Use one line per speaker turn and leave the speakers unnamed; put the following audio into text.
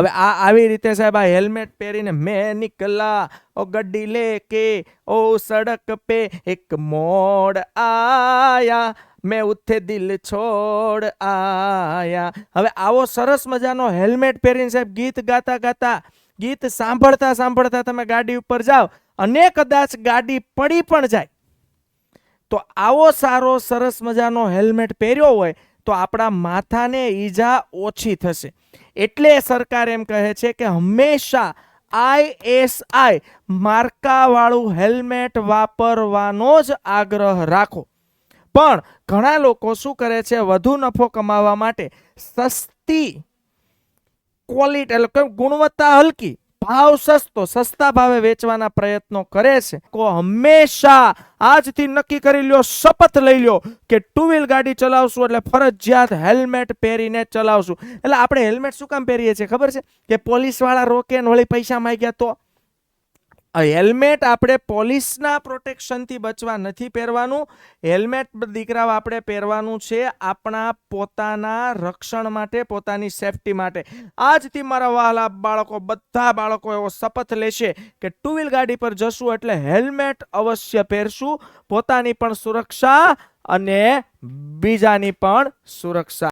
હવે આ આવી રીતે સાહેબ આ હેલ્મેટ પહેરીને મેં નીકળા ઓ ગड्डी લેકે ઓ સડક પે એક મોડ આયા મેં ઉઠે દિલ છોડ આયા. હવે આવો સરસ મજાનો હેલ્મેટ પહેરીને સાહેબ ગીત ગાતા ગાતા, ગીત સાંભળતા સાંભળતા તમે ગાડી ઉપર જાઓ અને કદાચ ગાડી પડી પણ જાય તો આવો સારો સરસ મજાનો હેલ્મેટ પહેર્યો હોય તો આપણા માથાને ઈજા ઓછી થશે. એટલે સરકાર એમ કહે છે કે હંમેશા ISI માર્કાવાળું હેલ્મેટ વાપરવાનો જ આગ્રહ રાખો. પણ ઘણા લોકો શું કરે છે, વધુ નફો કમાવા માટે સસ્તી ક્વોલિટી એટલે કે ગુણવત્તા હલકી, ભાવ સસ્તો, સસ્તા ભાવે વેચવાના પ્રયત્નો કરે છે. હંમેશા આજથી નક્કી કરી લ્યો, શપથ લઈ લ્યો કે ટુ વ્હીલ ગાડી ચલાવશું એટલે ફરજિયાત હેલ્મેટ પહેરીને ચલાવશું. એટલે આપણે હેલ્મેટ શું કામ પહેરીએ છીએ ખબર છે? કે પોલીસ વાળા રોકે ને વળી પૈસા માંગ્યા તો. હેલ્મેટ આપણે પોલીસના પ્રોટેક્શનથી બચવા નથી પહેરવાનું. હેલ્મેટ દીકરાઓ આપણે પહેરવાનું છે આપણા પોતાના રક્ષણ માટે, પોતાની સેફટી માટે. આજથી મારા વહાલા બાળકો, બધા બાળકો એવો શપથ લેશે કે ટુ વ્હીલ ગાડી પર જશું એટલે હેલ્મેટ અવશ્ય પહેરશું, પોતાની પણ સુરક્ષા અને બીજાની પણ સુરક્ષા.